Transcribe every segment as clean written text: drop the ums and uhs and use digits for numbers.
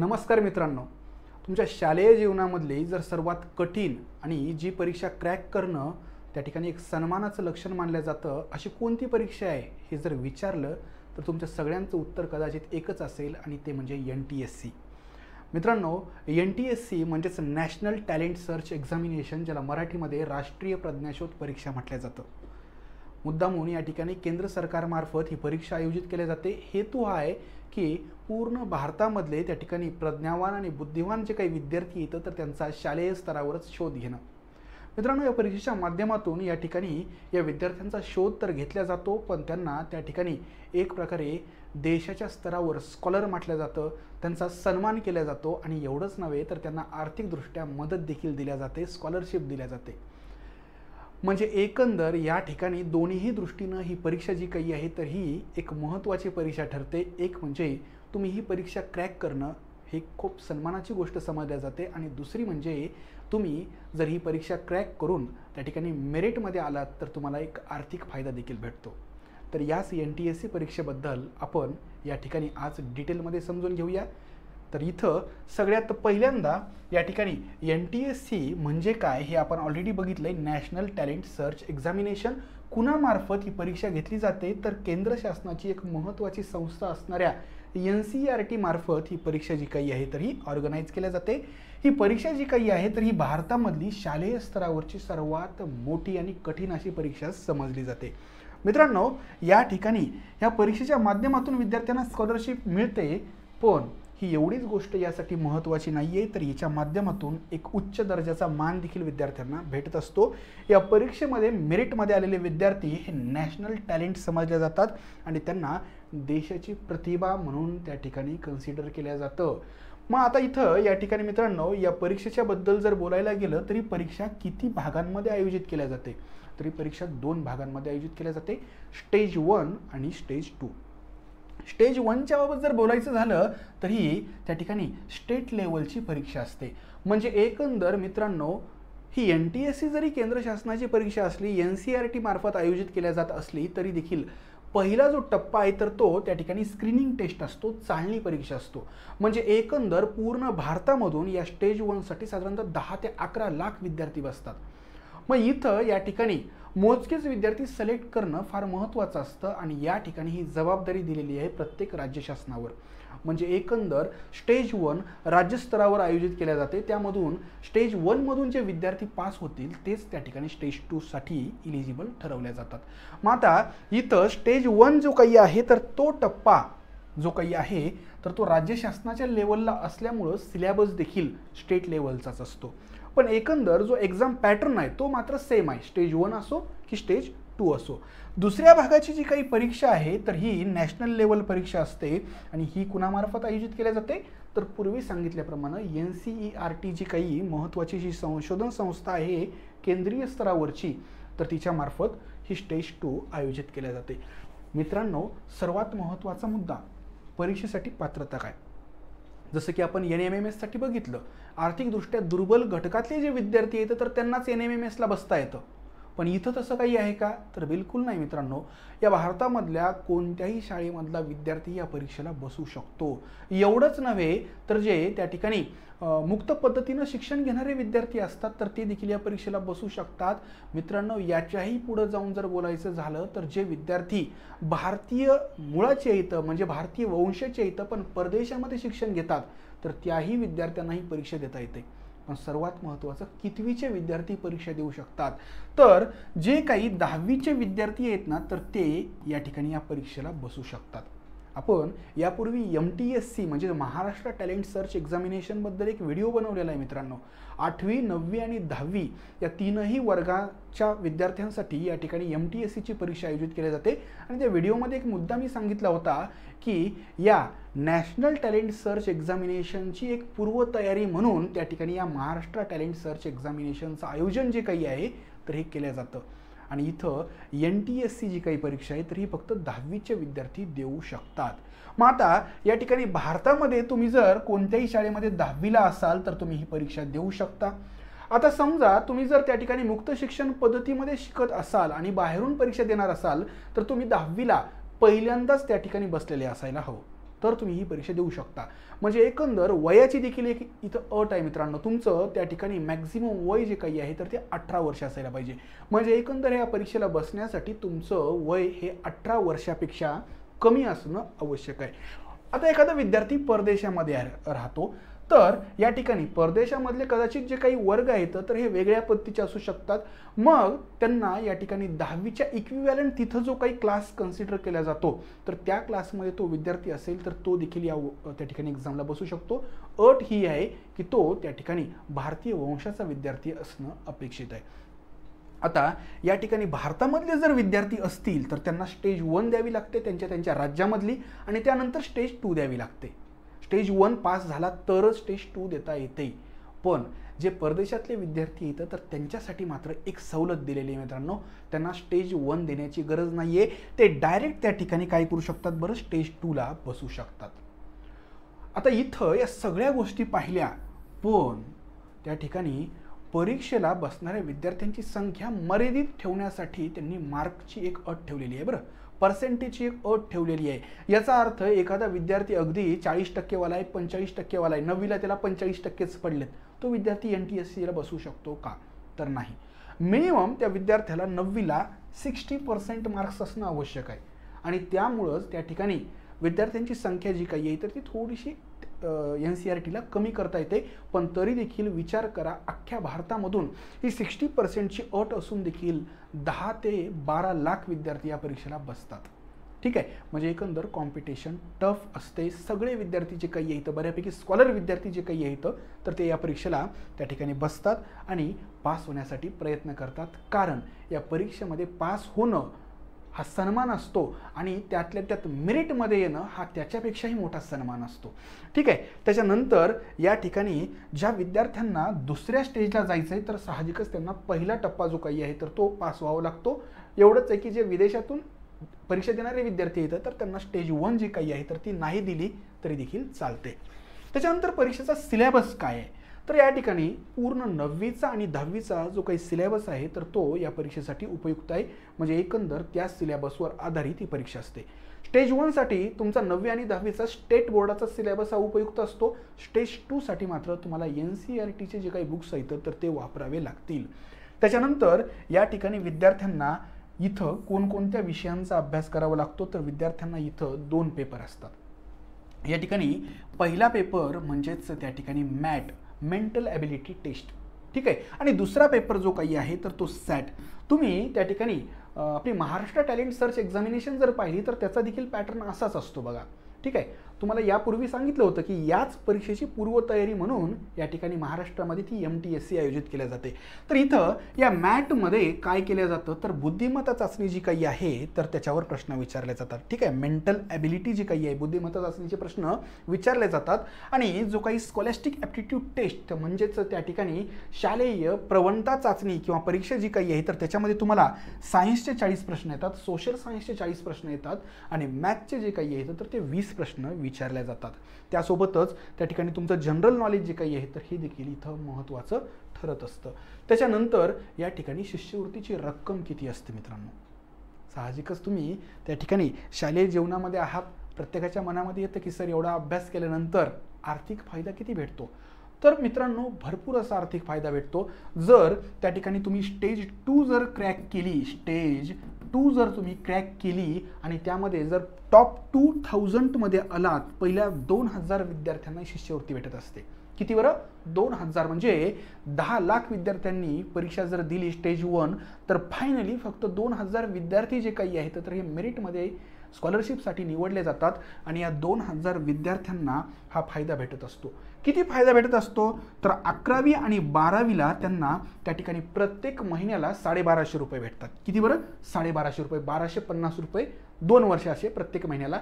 नमस्कार मित्रांनो, तुमच्या शालेय जीवनामधली जर सर्वात कठीण आणि जी परीक्षा क्रॅक करणं त्या ठिकाणी एक सन्मानाचं लक्षण मानलं जातं, अशी कोणती परीक्षा आहे हे जर विचारलं तर तुमच्या सगळ्यांचं उत्तर कदाचित एकच असेल आणि ते म्हणजे NTSC. मित्रांनो, NTSC म्हणजेच नॅशनल टॅलेंट सर्च एक्झामिनेशन, ज्याला मराठीमध्ये राष्ट्रीय प्रज्ञाशोध परीक्षा म्हटलं जातं. मुद्दामून या ठिकाणी केंद्र सरकारमार्फत ही परीक्षा आयोजित केली जाते. हेतू हा आहे की पूर्ण भारतामधले त्या ठिकाणी प्रज्ञावान आणि बुद्धिवान जे काही विद्यार्थी येतं तर त्यांचा शालेय स्तरावरच शोध घेणं. मित्रांनो, या परीक्षेच्या माध्यमातून या ठिकाणी या विद्यार्थ्यांचा शोध तर घेतला जातो, पण त्यांना त्या ठिकाणी एक प्रकारे देशाच्या स्तरावर स्कॉलर म्हटलं जातं, त्यांचा सन्मान केला जातो आणि एवढंच नव्हे तर त्यांना आर्थिकदृष्ट्या मदत देखील दिल्या जाते, स्कॉलरशिप दिल्या जाते. म्हणजे एकंदर या ठिकाणी दोन्हीही दृष्टीनं ही परीक्षा जी काही आहे तर ही एक महत्त्वाची परीक्षा ठरते. एक म्हणजे तुम्ही ही परीक्षा क्रॅक करणं हे खूप सन्मानाची गोष्ट समजल्या जाते आणि दुसरी म्हणजे तुम्ही जर ही परीक्षा क्रॅक करून त्या ठिकाणी मेरिटमध्ये आलात तर तुम्हाला एक आर्थिक फायदा देखील भेटतो. तर याच NTSC परीक्षेबद्दल आपण या ठिकाणी आज डिटेलमध्ये समजून घेऊया. तर इथं सगळ्यात पहिल्यांदा या ठिकाणी NTSC म्हणजे काय हे आपण ऑलरेडी बघितलंय. नॅशनल टॅलेंट सर्च एक्झामिनेशन कुणामार्फत ही परीक्षा घेतली जाते तर केंद्र शासनाची एक महत्त्वाची संस्था असणाऱ्या NCERT मार्फत ही परीक्षा जी काही आहे तर ही ऑर्गनाईज केल्या जाते. ही परीक्षा जी काही आहे तर ही भारतामधली शालेय स्तरावरची सर्वात मोठी आणि कठीण अशी परीक्षा समजली जाते. मित्रांनो, या ठिकाणी या परीक्षेच्या माध्यमातून विद्यार्थ्यांना स्कॉलरशिप मिळते, पण ही एवढीच गोष्ट यासाठी महत्त्वाची नाही आहे, तर याच्या माध्यमातून एक उच्च दर्जाचा मान देखील विद्यार्थ्यांना भेटत असतो. या परीक्षेमध्ये मेरिटमध्ये आलेले विद्यार्थी हे नॅशनल टॅलेंट समजले जातात आणि त्यांना देशाची प्रतिभा म्हणून त्या ठिकाणी कन्सिडर केलं जातं. मग आता इथं या ठिकाणी मित्रांनो, या परीक्षेच्या बद्दल जर बोलायला गेलं तरी परीक्षा किती भागांमध्ये आयोजित केल्या जाते, तरी परीक्षा 2 भागांमध्ये आयोजित केल्या जाते, स्टेज 1 आणि स्टेज 2. स्टेज 1च्या बाबत जर बोलायचं झालं तर ही त्या ठिकाणी स्टेट लेवलची परीक्षा असते. म्हणजे एकंदर मित्रांनो, ही NTSC जरी केंद्र शासनाची परीक्षा असली, NCERT मार्फत आयोजित केल्या जात असली तरी देखील पहिला जो टप्पा आहे तर तो त्या ठिकाणी स्क्रीनिंग टेस्ट असतो, चाळणी परीक्षा असतो. म्हणजे एकंदर पूर्ण भारतामधून या स्टेज 1साठी साधारणतः 10 ते 11 लाख विद्यार्थी बसतात. मग इथं या ठिकाणी मोजकेच विद्यार्थी सिलेक्ट करणं फार महत्त्वाचं असतं आणि या ठिकाणी ही जबाबदारी दिलेली आहे प्रत्येक राज्य शासनावर. म्हणजे एकंदर स्टेज 1 राज्यस्तरावर आयोजित केल्या जाते, त्यामधून स्टेज 1 मधून जे विद्यार्थी पास होतील तेच त्या ठिकाणी स्टेज 2 साठी इलिजिबल ठरवल्या जातात. मग आता इथं स्टेज 1 जो काही आहे तर तो टप्पा जो काही आहे तर तो राज्य शासनाच्या लेवलला असल्यामुळं सिलेबस देखील स्टेट लेवलचाच असतो. पण एकंदर जो एक्झाम पॅटर्न आहे तो मात्र सेम आहे, स्टेज 1 असो की स्टेज 2 असो. दुसऱ्या भागाची जी काही परीक्षा आहे तर ही नॅशनल लेवल परीक्षा असते आणि ही कुणामार्फत आयोजित केल्या जाते तर पूर्वी सांगितल्याप्रमाणे NCERT जी काही महत्त्वाची जी संशोधन संस्था आहे केंद्रीय स्तरावरची, तर तिच्यामार्फत ही स्टेज 2 आयोजित केल्या जाते. मित्रांनो, सर्वात महत्त्वाचा मुद्दा, परीक्षेसाठी पात्रता काय. जसं की आपण NMMS साठी बघितलं, आर्थिकदृष्ट्या दुर्बल घटकातले जे विद्यार्थी येतं तर त्यांनाच NMMSला बसता येतं. पण इथं तसं काही आहे का तर बिलकुल नाही मित्रांनो. या भारतामधल्या कोणत्याही शाळेमधला विद्यार्थी या परीक्षेला बसू शकतो. एवढंच नव्हे तर जे त्या ठिकाणी मुक्त पद्धतीनं शिक्षण घेणारे विद्यार्थी असतात तर ते देखील या परीक्षेला बसू शकतात. मित्रांनो, याच्याही पुढे जाऊन जर बोलायचं झालं तर जे विद्यार्थी भारतीय मुळाचे येतं म्हणजे भारतीय वंशाचे येतं पण परदेशामध्ये शिक्षण घेतात तर त्याही विद्यार्थ्यांना ही परीक्षा देता येते. पण सर्वात महत्त्वाचं, कितवीचे विद्यार्थी परीक्षा देऊ शकतात तर जे काही 10वीचे विद्यार्थी आहेत ना तर ते या ठिकाणी या परीक्षेला बसू शकतात. आपण यापूर्वी MTSC म्हणजे महाराष्ट्र टॅलेंट सर्च एक्झामिनेशन बद्दल एक व्हिडिओ बनवलेला आहे मित्रांनो. 8वी 9वी आणि 10वी या तीनही वर्गाच्या विद्यार्थ्यांसाठी या ठिकाणी MTSCची परीक्षा आयोजित केली जाते आणि त्या व्हिडिओमध्ये एक मुद्दा मी सांगितला होता की या नॅशनल टॅलेंट सर्च एक्झामिनेशनची एक पूर्वतयारी म्हणून त्या ठिकाणी या महाराष्ट्र टॅलेंट सर्च एक्झामिनेशनचं आयोजन जे काही आहे तर हे केलं जातं. आणि इथं NTSC जी काही परीक्षा आहे तर ही फक्त 10वीचे विद्यार्थी देऊ शकतात. मग आता या ठिकाणी भारतामध्ये तुम्ही जर कोणत्याही शाळेमध्ये 10वीला असाल तर तुम्ही ही परीक्षा देऊ शकता. आता समजा तुम्ही जर त्या ठिकाणी मुक्त शिक्षण पद्धतीमध्ये शिकत असाल आणि बाहेरून परीक्षा देणार असाल तर तुम्ही 10वीला पहिल्यांदाच त्या ठिकाणी बसलेले असायला हवं. तर तुम्ही ही परीक्षा देऊ शकता. म्हणजे एकंदर वयाची देखील एक इथं अट आहे मित्रांनो. तुमचं त्या ठिकाणी मॅक्झिमम वय जे काही आहे तर ते 18 वर्ष असायला पाहिजे. म्हणजे एकंदर या परीक्षेला बसण्यासाठी तुमचं वय हे 18 वर्षापेक्षा कमी असणं आवश्यक आहे. आता एखादा विद्यार्थी परदेशामध्ये राहतो, तर या ठिकाणी परदेशामधले कदाचित जे काही वर्ग आहेत तर हे वेगळ्या पद्धतीचे असू शकतात. मग त्यांना या ठिकाणी 10वीच्या इक्विव्हॅलंट तिथं जो काही क्लास कन्सिडर केला जातो तर त्या क्लासमध्ये तो विद्यार्थी असेल तर तो देखील त्या ठिकाणी एक्झामला बसू शकतो. अट ही आहे की तो त्या ठिकाणी भारतीय वंशाचा विद्यार्थी असणं अपेक्षित आहे. आता या ठिकाणी भारतामधले जर विद्यार्थी असतील तर त्यांना स्टेज 1 द्यावी लागते त्यांच्या राज्यामधली, आणि त्यानंतर स्टेज 2 द्यावी लागते. स्टेज 1 पास झाला तरच स्टेज 2 देता येते. पण जे परदेशातले विद्यार्थी येतात तर त्यांच्यासाठी मात्र एक सवलत दिलेली आहे मित्रांनो. त्यांना स्टेज 1 देण्याची गरज नाही आहे. ते डायरेक्ट त्या ठिकाणी काय करू शकतात बरं, स्टेज 2ला बसू शकतात. आता इथं या सगळ्या गोष्टी पाहिल्या, पण त्या ठिकाणी परीक्षेला बसणाऱ्या विद्यार्थ्यांची संख्या मर्यादित ठेवण्यासाठी त्यांनी मार्कची एक अट ठेवलेली आहे. बरं, पर्सेंटेजची एक अट ठेवलेली आहे. याचा अर्थ एखादा विद्यार्थी अगदी 40% वाला आहे, 45% वाला आहे, 9वीला त्याला 45%च पडलेत, तो विद्यार्थी NTSCला बसू शकतो का? तर नाही. मिनिमम त्या विद्यार्थ्याला 9वीला 60% मार्क्स असणं आवश्यक आहे. आणि त्यामुळंच त्या ठिकाणी विद्यार्थ्यांची संख्या जी काही आहे तर ती थोडीशी NCERTला कमी करता येते. पण तरी देखील विचार करा, अख्ख्या भारतामधून ही 60%ची अट असून देखील 10 ते 12 लाख विद्यार्थी या परीक्षेला बसतात. ठीक आहे, म्हणजे एकंदर कॉम्पिटिशन टफ असते. सगळे विद्यार्थी जे काही आहेत, बऱ्यापैकी स्कॉलर विद्यार्थी जे काही आहेत तर ते या परीक्षेला त्या ठिकाणी बसतात आणि पास होण्यासाठी प्रयत्न करतात. कारण या परीक्षेमध्ये पास होणं हा सन्मान असतो आणि त्यातल्या त्यात मेरिटमध्ये येणं हा त्याच्यापेक्षाही मोठा सन्मान असतो. ठीक आहे, त्याच्यानंतर या ठिकाणी ज्या विद्यार्थ्यांना दुसऱ्या स्टेजला जायचं आहे तर साहजिकच त्यांना पहिला टप्पा जो काही आहे तर तो पास व्हावा लागतो. एवढंच आहे की जे विदेशातून परीक्षा देणारे विद्यार्थी येतात तर त्यांना स्टेज 1 जी काही आहे तर ती नाही दिली तरी देखील चालते. त्याच्यानंतर परीक्षेचा सिलेबस काय आहे, तर या ठिकाणी पूर्ण 9वीचा आणि 10वीचा जो काही सिलेबस आहे तर तो या परीक्षेसाठी उपयुक्त आहे. म्हणजे एकंदर त्या सिलेबसवर आधारित ही परीक्षा असते. स्टेज 1 साठी तुमचा 9वी आणि 10वीचा स्टेट बोर्डाचा सिलेबस हा उपयुक्त असतो. स्टेज 2 साठी मात्र तुम्हाला NCERTचे जे काही बुक्स आहेत तर ते वापरावे लागतील. त्याच्यानंतर या ठिकाणी विद्यार्थ्यांना इथं कोणकोणत्या विषयांचा अभ्यास करावा लागतो, तर विद्यार्थ्यांना इथं 2 पेपर असतात. या ठिकाणी पहिला पेपर म्हणजेच त्या ठिकाणी मॅट, मेंटल ॲबिलिटी टेस्ट. ठीक आहे, आणि दुसरा पेपर जो काही आहे तर तो सॅट. तुम्ही त्या ठिकाणी आपली महाराष्ट्र टॅलेंट सर्च एक्झामिनेशन जर पाहिली तर त्याचा देखील पॅटर्न असाच असतो बघा. ठीक आहे, तुम्हाला यापूर्वी सांगितलं होतं की याच परीक्षेची पूर्वतयारी म्हणून या ठिकाणी महाराष्ट्रामध्ये ती MTSC आयोजित केल्या जाते. तर इथं या मॅटमध्ये काय केलं जातं तर बुद्धिमत्ता चाचणी जी काही आहे तर त्याच्यावर प्रश्न विचारले जातात. ठीक आहे, मेंटल ॲबिलिटी जी काही आहे, बुद्धिमत्ता चाचणीचे प्रश्न विचारले जातात. आणि जो काही स्कॉलॅस्टिक ॲप्टिट्यूड टेस्ट म्हणजेच त्या ठिकाणी शालेय प्रवणता चाचणी किंवा परीक्षा जी काही आहे तर त्याच्यामध्ये तुम्हाला सायन्सचे 40 प्रश्न येतात, सोशल सायन्सचे 40 प्रश्न येतात आणि मॅथचे जे काही आहे तर ते 20 प्रश्न विचारल्या जातात. त्यासोबतच त्या ठिकाणी तुमचं जनरल नॉलेज जे काही आहे तर हे देखील इथं महत्त्वाचं ठरत असतं. त्याच्यानंतर या ठिकाणी शिष्यवृत्तीची रक्कम किती असते मित्रांनो, साहजिकच तुम्ही त्या ठिकाणी शालेय जीवनामध्ये आहात, प्रत्येकाच्या मनामध्ये येतं की सर एवढा अभ्यास केल्यानंतर आर्थिक फायदा किती भेटतो. तर मित्रांनो भरपूर असा आर्थिक फायदा भेटतो. जर त्या ठिकाणी तुम्ही स्टेज 2 जर क्रॅक केली, स्टेज 2 जर तुम्ही क्रॅक केली आणि त्यामध्ये जर टॉप 2000 मध्ये आलात, पहिल्या 2000 विद्यार्थ्यांना शिष्यवृत्ती भेटत असते. किती बरं, 2000. म्हणजे 10 लाख विद्यार्थ्यांनी परीक्षा जर दिली स्टेज 1 तर फायनली फक्त 2000 विद्यार्थी जे काही आहेत तर हे मेरिटमध्ये स्कॉलरशिपसाठी निवडले जातात आणि या 2000 विद्यार्थ्यांना हा फायदा भेटत असतो. किती फायदा भेटत असतो तर 11वी आणि 12वीला त्यांना त्या ठिकाणी प्रत्येक महिन्याला 1250 रुपये भेटतात. किती बरं, 1250 रुपये, 1250 रुपये 2 वर्ष असे प्रत्येक महिन्याला.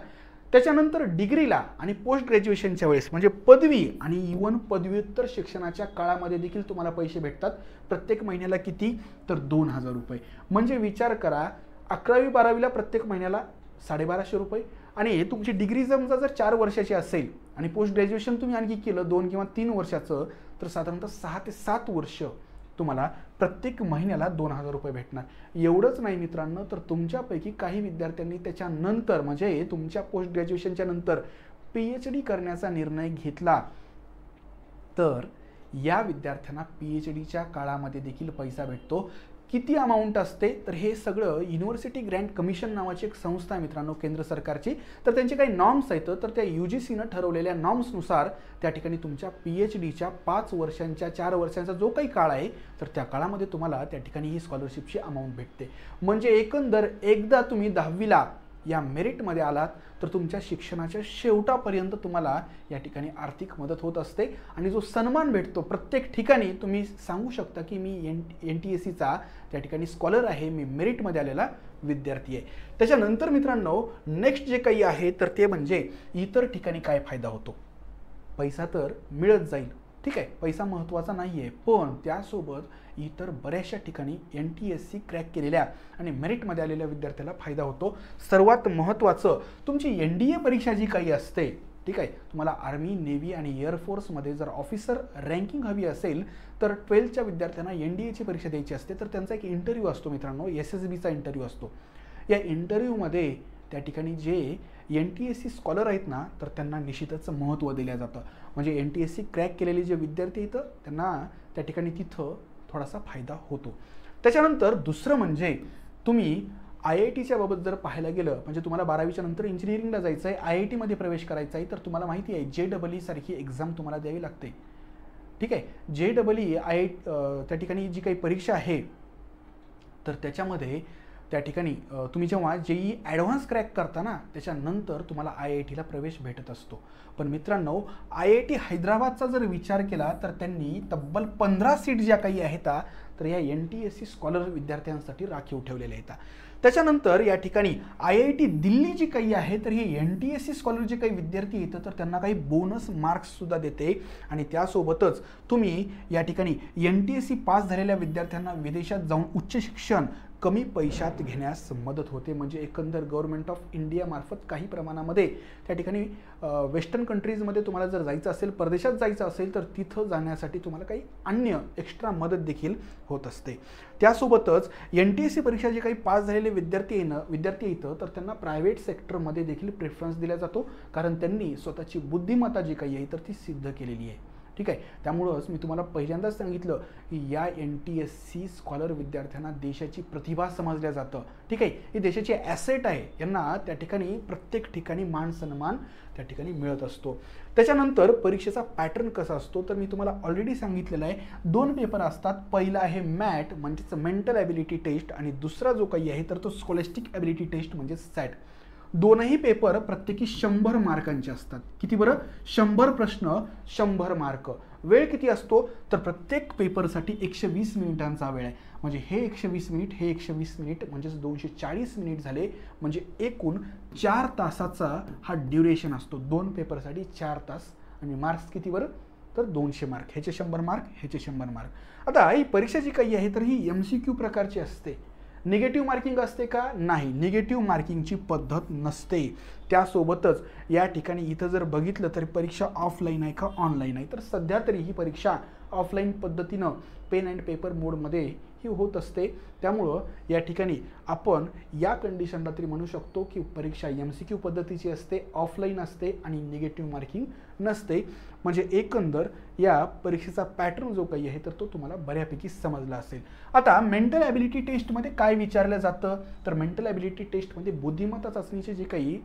त्याच्यानंतर डिग्रीला आणि पोस्ट ग्रॅज्युएशनच्या वेळेस म्हणजे पदवी आणि इव्हन पदव्युत्तर शिक्षणाच्या काळामध्ये देखील तुम्हाला पैसे भेटतात. प्रत्येक महिन्याला किती तर 2000 रुपये. म्हणजे विचार करा, 11वी 12वीला प्रत्येक महिन्याला 1250 रुपये आणि तुमची डिग्री समजा जर 4 वर्षाची असेल आणि पोस्ट ग्रॅज्युएशन तुम्ही आणखी केलं 2 किंवा 3 वर्षाचं तर साधारणतः 6 ते 7 वर्ष तुम्हाला प्रत्येक महिन्याला 2000 रुपये भेटणार. एवढंच नाही मित्रांनो, तर तुमच्यापैकी काही विद्यार्थ्यांनी त्याच्यानंतर म्हणजे तुमच्या पोस्ट ग्रॅज्युएशनच्या नंतर PhD करण्याचा निर्णय घेतला तर या विद्यार्थ्यांना PhDच्या काळामध्ये देखील पैसा भेटतो. किती अमाऊंट असते तर हे सगळं युनिव्हर्सिटी ग्रँट कमिशन नावाची एक संस्था आहे मित्रांनो, केंद्र सरकारची. तर त्यांचे काही नॉर्म्स आहेत, तर त्या UGCनं ठरवलेल्या नॉर्म्सनुसार त्या ठिकाणी तुमच्या PhDच्या 5 वर्षांच्या 4 वर्षांचा जो काही काळ आहे तर त्या काळामध्ये तुम्हाला त्या ठिकाणी ही स्कॉलरशिपची अमाऊंट भेटते. म्हणजे एकंदर एकदा तुम्ही 10वीला या मेरिटमध्ये आलात तर तुमच्या शिक्षणाच्या शेवटापर्यंत तुम्हाला या ठिकाणी आर्थिक मदत होत असते आणि जो सन्मान भेटतो प्रत्येक ठिकाणी तुम्ही सांगू शकता की मी NTSCचा त्या ठिकाणी स्कॉलर आहे, मी मेरिटमध्ये आलेला विद्यार्थी आहे. त्याच्यानंतर मित्रांनो नेक्स्ट जे काही आहे तर ते म्हणजे इतर ठिकाणी काय फायदा होतो. पैसा तर मिळत जाईल, ठीक आहे, पैसा महत्त्वाचा नाही आहे, पण त्यासोबत इतर बऱ्याचशा ठिकाणी NTSC क्रॅक केलेल्या आणि मेरिटमध्ये आलेल्या विद्यार्थ्याला फायदा होतो. सर्वात महत्त्वाचं तुमची NDA परीक्षा जी काही असते, ठीक आहे, तुम्हाला आर्मी, नेव्ही आणि एअरफोर्समध्ये जर ऑफिसर रँकिंग हवी असेल तर 12च्या विद्यार्थ्यांना NDAची परीक्षा द्यायची असते. तर त्यांचा एक इंटरव्ह्यू असतो मित्रांनो, SSBचा इंटरव्ह्यू असतो. या इंटरव्ह्यूमध्ये त्या ठिकाणी जे NTSC स्कॉलर आहेत ना तर त्यांना निश्चितच महत्त्व दिलं जातं. म्हणजे NTSC क्रॅक केलेले जे विद्यार्थी आहेत त्यांना त्या ठिकाणी तिथं थोडासा फायदा होतो. त्याच्यानंतर दुसरं म्हणजे तुम्ही IITच्या बाबत जर पाहायला गेलं म्हणजे तुम्हाला 12वीच्या नंतर इंजिनिअरिंगला जायचं आहे, IITमध्ये प्रवेश करायचा आहे, तर तुम्हाला माहिती आहे JEE सारखी एक्झाम तुम्हाला द्यावी लागते, ठीक आहे. JEE त्या ठिकाणी जी काही परीक्षा आहे तर त्याच्यामध्ये त्या ठिकाणी तुम्ही जेव्हा JEE ॲडव्हान्स क्रॅक करता ना त्याच्यानंतर तुम्हाला IITला प्रवेश भेटत असतो. पण मित्रांनो IIT हैदराबादचा जर विचार केला तर त्यांनी तब्बल 15 सीट ज्या काही आहेत तर या NTSC स्कॉलर विद्यार्थ्यांसाठी राखीव ठेवलेल्या आहेत. त्याच्यानंतर या ठिकाणी IIT दिल्ली जी काही आहे तर ही NTSC स्कॉलर जे काही विद्यार्थी येतं तर त्यांना काही बोनस मार्क्ससुद्धा देते आणि त्यासोबतच तुम्ही या ठिकाणी NTSC पास झालेल्या विद्यार्थ्यांना विदेशात जाऊन उच्च शिक्षण कमी पैशात घेण्यास मदत होते. म्हणजे एकंदर गव्हर्नमेंट ऑफ इंडिया मार्फत काही प्रमाणामध्ये त्या ठिकाणी वेस्टर्न कंट्रीजमध्ये तुम्हाला जर जायचं असेल, परदेशात जायचं असेल तर तिथं जाण्यासाठी तुम्हाला काही अन्य एक्स्ट्रा मदत देखील होत असते. त्यासोबतच NTSC परीक्षा जे काही पास झालेले विद्यार्थी येतं तर त्यांना प्रायव्हेट सेक्टरमध्ये देखील प्रेफरन्स दिला जातो कारण त्यांनी स्वतःची बुद्धिमत्ता जी काही आहे तर ती सिद्ध केलेली आहे, ठीक आहे. त्यामुळंच मी तुम्हाला पहिल्यांदाच सांगितलं की या NTSC स्कॉलर विद्यार्थ्यांना देशाची प्रतिभा समजल्या जातं, ठीक आहे. ही देशाची ॲसेट आहे, यांना त्या ठिकाणी प्रत्येक ठिकाणी मान सन्मान त्या ठिकाणी मिळत असतो. त्याच्यानंतर परीक्षेचा पॅटर्न कसा असतो तर मी तुम्हाला ऑलरेडी सांगितलेलं आहे. 2 पेपर असतात. पहिला आहे मॅट म्हणजेच मेंटल ॲबिलिटी टेस्ट आणि दुसरा जो काही आहे तर तो स्कॉलॅस्टिक ॲबिलिटी टेस्ट म्हणजे सॅट. दोनही पेपर प्रत्येकी 100 मार्कांचे असतात. किती बरं? 100 प्रश्न 100 मार्क. वेळ किती असतो तर प्रत्येक पेपरसाठी 120 मिनिटांचा वेळ आहे. म्हणजे हे 120 मिनिट, हे 120 मिनिट म्हणजेच 240 मिनिट झाले. म्हणजे एकूण 4 तासाचा हा ड्युरेशन असतो. 2 पेपरसाठी 4 तास आणि मार्क्स किती बरं तर 200 मार्क. ह्याचे 100 मार्क, ह्याचे 100 मार्क. आता ही परीक्षा जी काही आहे तर ही MCQ प्रकारची असते. निगेटिव्ह मार्किंग असते का? नाही, निगेटिव्ह मार्किंगची पद्धत नसते. त्यासोबतच या ठिकाणी इथं जर बघितलं तर परीक्षा ऑफलाईन आहे का ऑनलाईन आहे तर सध्या तरी ही परीक्षा ऑफलाईन पद्धतीनं पेन अँड पेपर मोडमध्ये ही होत असते. त्यामुळं या ठिकाणी आपण या कंडिशनला तरी म्हणू शकतो की परीक्षा MCQ पद्धतीची असते, ऑफलाईन असते आणि निगेटिव्ह मार्किंग नसते. म्हणजे एकंदर या परीक्षेचा पॅटर्न जो काही आहे तर तो तुम्हाला बऱ्यापैकी समजला असेल. आता मेंटल ॲबिलिटी टेस्टमध्ये काय विचारलं जातं तर मेंटल ॲबिलिटी टेस्टमध्ये बुद्धिमत्ता चाचणीचे जे काही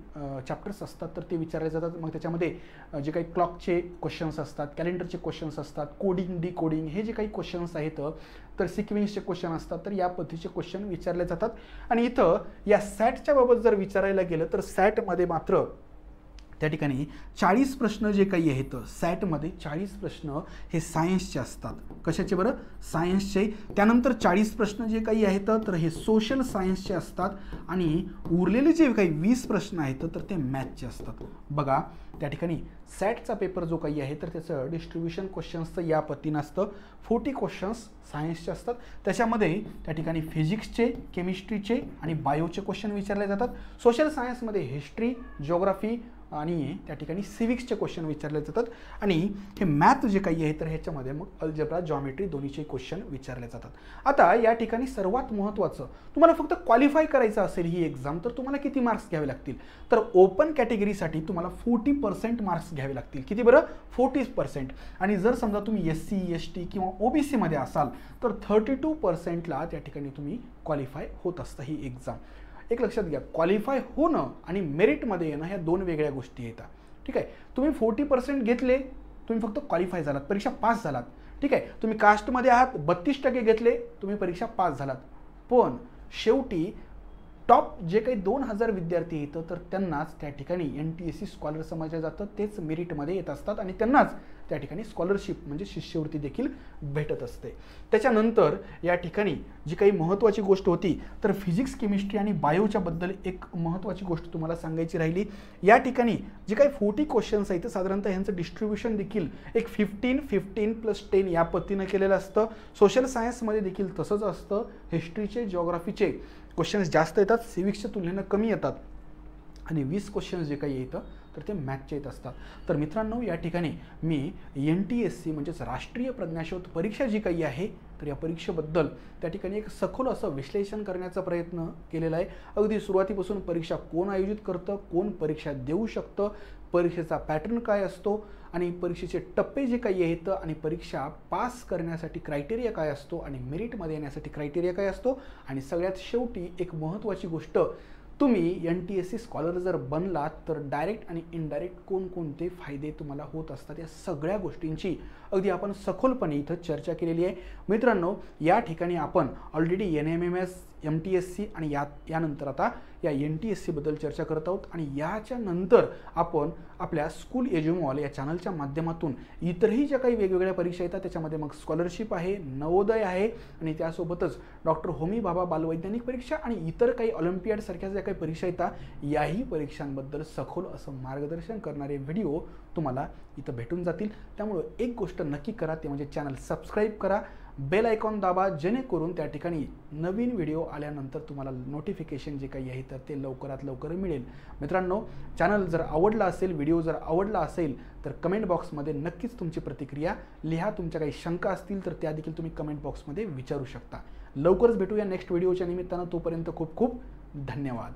चॅप्टर्स असतात तर ते विचारले जातात. मग त्याच्यामध्ये जे काही क्लॉकचे क्वेश्चन्स असतात, कॅलेंडरचे क्वेश्चन्स असतात, कोडिंग डिकोडिंग हे जे काही क्वेश्चन्स आहेत तर सिक्वेन्सचे क्वेश्चन असतात तर या पद्धतीचे क्वेश्चन विचारले जातात. आणि इथं या सॅटच्या बाबत जर विचारायला गेलं तर सॅटमध्ये मात्र त्या ठिकाणी 40 प्रश्न जे काही आहेत सॅटमध्ये 40 प्रश्न हे सायन्सचे असतात. कशाचे बरं? सायन्सचे. त्यानंतर 40 प्रश्न जे काही आहेत तर हे सोशल सायन्सचे असतात आणि उरलेले जे काही 20 प्रश्न आहेत तर ते मॅथचे असतात. बघा त्या ठिकाणी सॅटचा पेपर जो काही आहे तर त्याचं डिस्ट्रीब्युशन क्वेश्चन्सचं या पद्धतीनं असतं. 40 क्वेश्चन्स सायन्सचे असतात. त्याच्यामध्ये त्या ठिकाणी फिजिक्सचे, केमिस्ट्रीचे आणि बायोचे क्वेश्चन विचारले जातात. सोशल सायन्समध्ये हिस्ट्री, जिओग्राफी, आणि त्या ठिकाणी सिविक्सचे क्वेश्चन विचारले जातात आणि हे मॅथ जे काही आहे तर ह्याच्यामध्ये मग अल्जेब्रा जॉमेट्री दोन्हीचे क्वेश्चन विचारले जातात। आता या ठिकाणी सर्वात महत्त्वाचं, तुम्हाला फक्त क्वालिफाय करायचं असेल ही एक्झाम तर तुम्हाला किती मार्क्स घ्यावे लागतील, तर ओपन कॅटेगरीसाठी तुम्हाला 40% मार्क्स घ्यावे लागतील। किती बरं? 40%। आणि जर समजा तुम्ही SC ST किंवा OBC मध्ये असाल तर 32%ला त्या ठिकाणी तुम्ही क्वालिफाय होत असता ही एक्झाम। एक लक्षात घ्या, क्वालिफाय होणं आणि मेरिटमध्ये येणं ह्या दोन वेगळ्या गोष्टी येतात। ठीक आहे, तुम्ही 40% घेतले, तुम्ही फक्त क्वालिफाय झालात, परीक्षा पास झालात। ठीक आहे, तुम्ही कास्टमध्ये आहात, 32% घेतले, तुम्ही परीक्षा पास झालात। पण शेवटी टॉप जे काही 2000 विद्यार्थी येतं तर त्यांनाच त्या ठिकाणी NTSC स्कॉलर समजलं जातं, तेच मेरिटमध्ये येत असतात आणि त्यांनाच त्या ठिकाणी स्कॉलरशिप म्हणजे शिष्यवृत्ती देखील भेटत असते। त्याच्यानंतर या ठिकाणी जी काही महत्त्वाची गोष्ट होती तर फिजिक्स केमिस्ट्री आणि बायोच्या बद्दल एक महत्त्वाची गोष्ट तुम्हाला सांगायची राहिली। या ठिकाणी जे काही 40 क्वेश्चन्स आहेत साधारणतः यांचं डिस्ट्रीब्युशन देखील एक 15+10 या पद्धतीनं केलेलं असतं। सोशल सायन्समध्ये देखील तसंच असतं, हिस्ट्रीचे जिओग्राफीचे क्वेश्चन्स जास्त येतात, सिविक्सच्या तुलनेनं कमी येतात आणि 20 क्वेश्चन्स जे काही येतं तर ते मॅथचे येत असतात। तर मित्रांनो या ठिकाणी मी NTSC म्हणजेच राष्ट्रीय प्रज्ञाशोध परीक्षा जी काही आहे तर या परीक्षेबद्दल त्या ठिकाणी एक सखोल असं विश्लेषण करण्याचा प्रयत्न केलेला आहे। अगदी सुरुवातीपासून परीक्षा कोण आयोजित करतं, कोण परीक्षा देऊ शकतं, परीक्षेचा पॅटर्न काय असतो आणि परीक्षेचे टप्पे जे काही आहेत आणि परीक्षा पास करण्यासाठी क्रायटेरिया काय असतो आणि मेरिटमध्ये येण्यासाठी क्रायटेरिया काय असतो आणि सगळ्यात शेवटी एक महत्त्वाची गोष्ट, तुम्ही NTSC स्कॉलर जर बनलात तर डायरेक्ट आणि इनडायरेक्ट कोणकोणते फायदे तुम्हाला होत असतात या सगळ्या गोष्टींची अगदी आपण सखोलपणे इथं चर्चा केलेली आहे। मित्रांनो या ठिकाणी आपण ऑलरेडी NMMS MTSC आणि यानंतर आता या NTSC बद्दल चर्चा करत आहोत आणि याच्यानंतर आपण आपल्या स्कूल एज्युमॉल या चॅनलच्या माध्यमातून इतरही ज्या काही वेगवेगळ्या परीक्षा येतात त्याच्यामध्ये मग स्कॉलरशिप आहे, नवोदय आहे आणि त्यासोबतच डॉक्टर होमी भाभा बालवैज्ञानिक परीक्षा आणि इतर काही ऑलिम्पियाडसारख्या ज्या काही परीक्षा येतात याही परीक्षांबद्दल सखोल असं मार्गदर्शन करणारे व्हिडिओ तुम्हाला इथं भेटून जातील। त्यामुळे एक गोष्ट नक्की करा, ते म्हणजे चॅनल सबस्क्राईब करा, बेल आयकॉन दाबा, जेणेकरून त्या ठिकाणी नवीन व्हिडिओ आल्यानंतर तुम्हाला नोटिफिकेशन जे काही आहे तर ते लवकरात लवकर मिळेल। मित्रांनो चॅनल जर आवडला असेल, व्हिडिओ जर आवडला असेल तर कमेंट बॉक्समध्ये नक्कीच तुमची प्रतिक्रिया लिहा। तुमच्या काही शंका असतील तर त्या देखील तुम्ही कमेंट बॉक्समध्ये विचारू शकता। लवकरच भेटूया नेक्स्ट व्हिडिओच्या निमित्तानं, तोपर्यंत खूप खूप धन्यवाद।